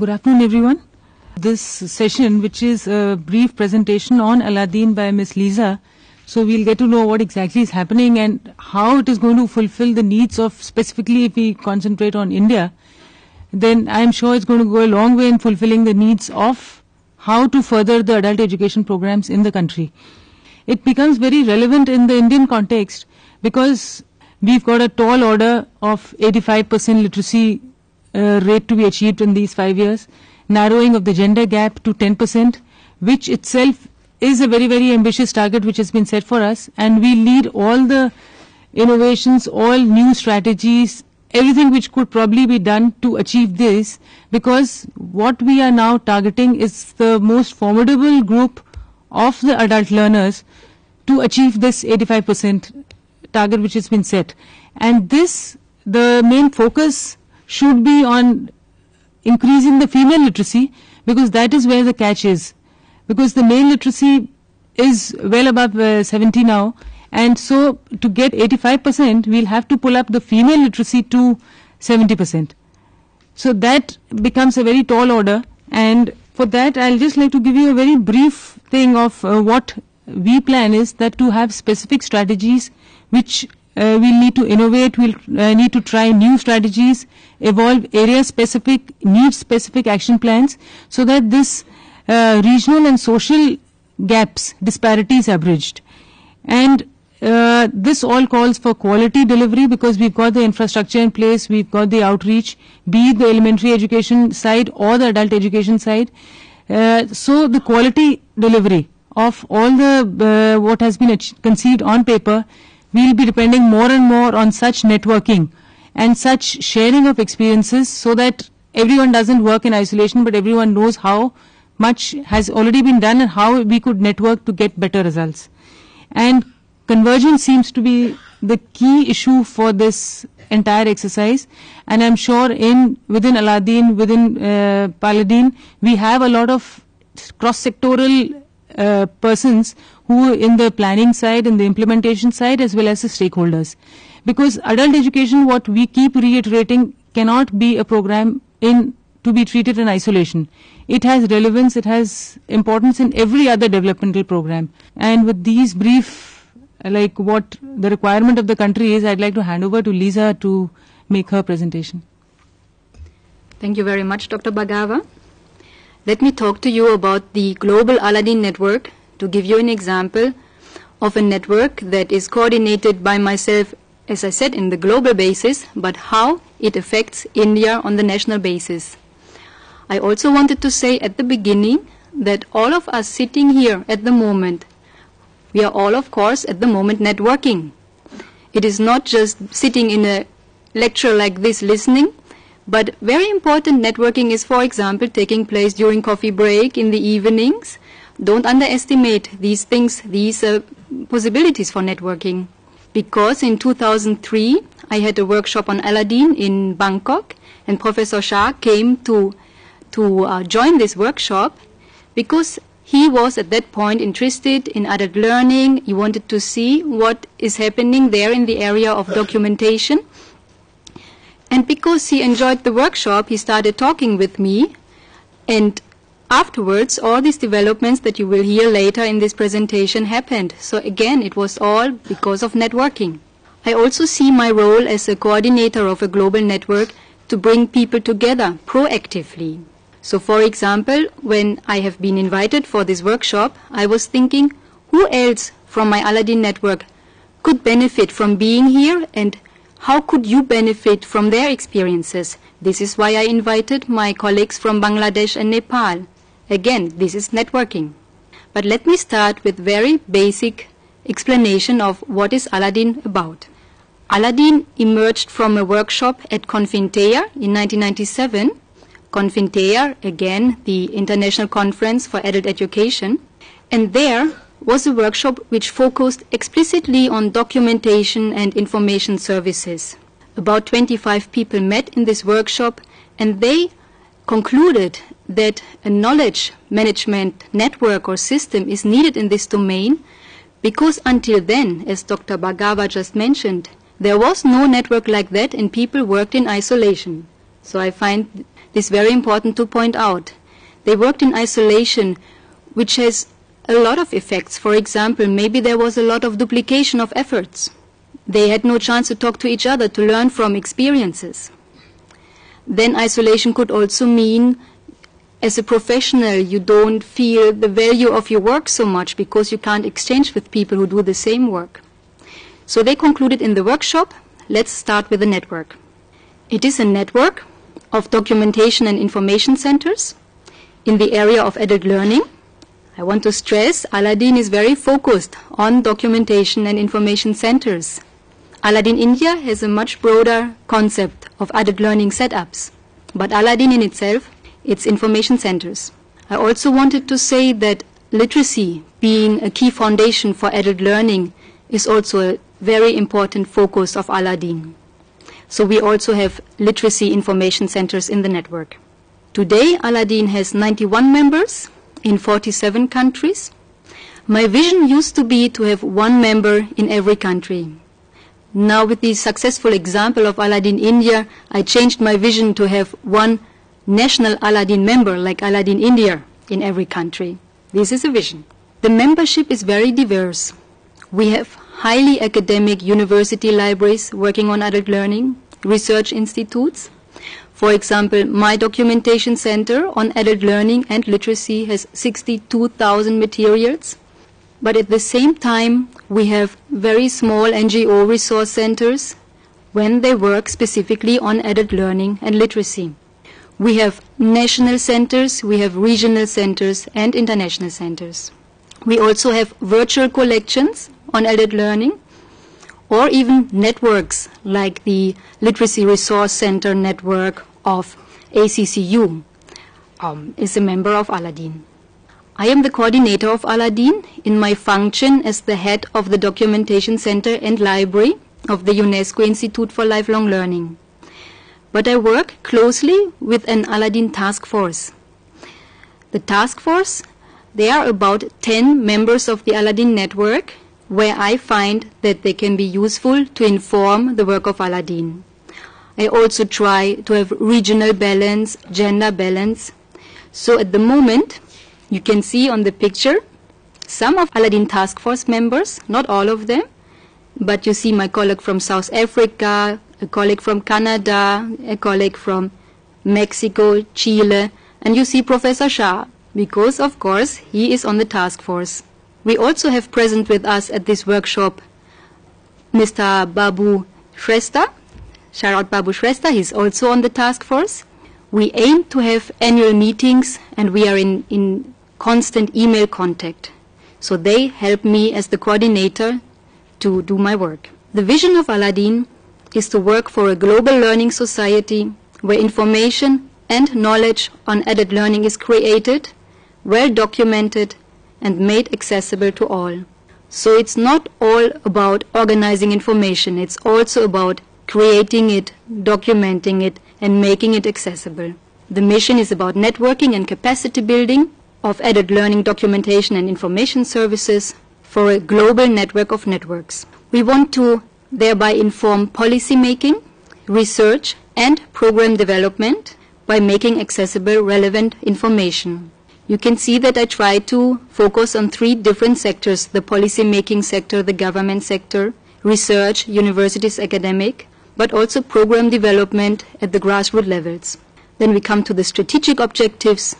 Good afternoon, everyone. This session, which is a brief presentation on Aladdin by Ms. Lisa, so we'll get to know what exactly is happening and how it is going to fulfill the needs of, specifically if we concentrate on India, then I'm sure it's going to go a long way in fulfilling the needs of how to further the adult education programs in the country. It becomes very relevant in the Indian context because we've got a tall order of 85% literacy rate to be achieved in these 5 years, narrowing of the gender gap to 10%, which itself is a very, very ambitious target which has been set for us, and we lead all the innovations, all new strategies, everything which could probably be done to achieve this, because what we are now targeting is the most formidable group of the adult learners to achieve this 85% target which has been set. And this, the main focus should be on increasing the female literacy, because that is where the catch is. Because the male literacy is well above 70 now, and so to get 85%, we'll have to pull up the female literacy to 70%. So that becomes a very tall order, and for that I'll just like to give you a very brief thing of what we plan is that to have specific strategies which we'll need to innovate, we'll need to try new strategies, evolve area-specific, need-specific action plans, so that this regional and social gaps, disparities are bridged. And this all calls for quality delivery, because we've got the infrastructure in place, we've got the outreach, be it the elementary education side or the adult education side. So the quality delivery of all the what has been conceived on paper, we'll be depending more and more on such networking and such sharing of experiences, so that everyone doesn't work in isolation, but everyone knows how much has already been done and how we could network to get better results. And convergence seems to be the key issue for this entire exercise, and I'm sure within Aladdin, within Paladin, we have a lot of cross-sectoral persons who in the planning side and the implementation side, as well as the stakeholders. Because adult education, what we keep reiterating, cannot be a program to be treated in isolation. It has relevance, it has importance in every other developmental program. And with these brief, like what the requirement of the country is, I'd like to hand over to Lisa to make her presentation. Thank you very much, Dr. Bhargava. Let me talk to you about the Global Aladdin Network, to give you an example of a network that is coordinated by myself, as I said, in the global basis, but how it affects India on the national basis. I also wanted to say at the beginning that all of us sitting here at the moment, we are all, of course, at the moment networking. It is not just sitting in a lecture like this listening, but very important networking is, for example, taking place during coffee break in the evenings. Don't underestimate these things, these possibilities for networking. Because in 2003, I had a workshop on Aladdin in Bangkok, and Professor Shah came to join this workshop because he was at that point interested in adult learning. He wanted to see what is happening there in the area of documentation. And because he enjoyed the workshop, he started talking with me, and afterwards, all these developments that you will hear later in this presentation happened. So again, it was all because of networking. I also see my role as a coordinator of a global network to bring people together proactively. So for example, when I have been invited for this workshop, I was thinking, who else from my Aladdin network could benefit from being here, and how could you benefit from their experiences? This is why I invited my colleagues from Bangladesh and Nepal. Again, this is networking. But let me start with very basic explanation of what is Aladdin about. Aladdin emerged from a workshop at Confintea in 1997. Confintea, again, the International Conference for Adult Education. And there was a workshop which focused explicitly on documentation and information services. About 25 people met in this workshop, and they concluded that a knowledge management network or system is needed in this domain, because until then, as Dr. Bhargava just mentioned, there was no network like that and people worked in isolation. So I find this very important to point out. They worked in isolation, which has a lot of effects. For example, maybe there was a lot of duplication of efforts. They had no chance to talk to each other, to learn from experiences. Then isolation could also mean, as a professional, you don't feel the value of your work so much because you can't exchange with people who do the same work. So they concluded in the workshop, let's start with a network. It is a network of documentation and information centers in the area of adult learning. I want to stress, Aladdin is very focused on documentation and information centers. Aladdin India has a much broader concept of adult learning setups, but Aladdin in itself, it's information centers. I also wanted to say that literacy, being a key foundation for adult learning, is also a very important focus of Aladdin. So we also have literacy information centers in the network. Today, Aladdin has 91 members in 47 countries. My vision used to be to have one member in every country. Now, with the successful example of Aladdin India, I changed my vision to have one national Aladdin member like Aladdin India in every country. This is a vision. The membership is very diverse. We have highly academic university libraries working on adult learning, research institutes. For example, my documentation center on adult learning and literacy has 62,000 materials. But at the same time, we have very small NGO resource centers when they work specifically on adult learning and literacy. We have national centers, we have regional centers, and international centers. We also have virtual collections on adult learning, or even networks like the Literacy Resource Center network of ACCU is a member of Aladdin. I am the coordinator of Aladdin in my function as the head of the Documentation Center and Library of the UNESCO Institute for Lifelong Learning. But I work closely with an Aladdin task force. The task force, they are about 10 members of the Aladdin network, where I find that they can be useful to inform the work of Aladdin. I also try to have regional balance, gender balance. So at the moment, you can see on the picture some of Aladdin task force members, not all of them, but you see my colleague from South Africa, a colleague from Canada, a colleague from Mexico, Chile, and you see Professor Shah, because of course he is on the task force. We also have present with us at this workshop Mr. Babu Shrestha. Shout out Babu Shrestha, he's also on the task force. We aim to have annual meetings and we are in constant email contact. So they help me as the coordinator to do my work. The vision of Aladdin is to work for a global learning society where information and knowledge on adult learning is created, well documented, and made accessible to all. So it's not all about organizing information, it's also about creating it, documenting it, and making it accessible. The mission is about networking and capacity building of adult learning documentation and information services for a global network of networks. We want to thereby inform policy making, research, and program development by making accessible relevant information. You can see that I try to focus on 3 different sectors: the policy making sector, the government sector, research, universities, academic, but also program development at the grassroots levels. Then we come to the strategic objectives.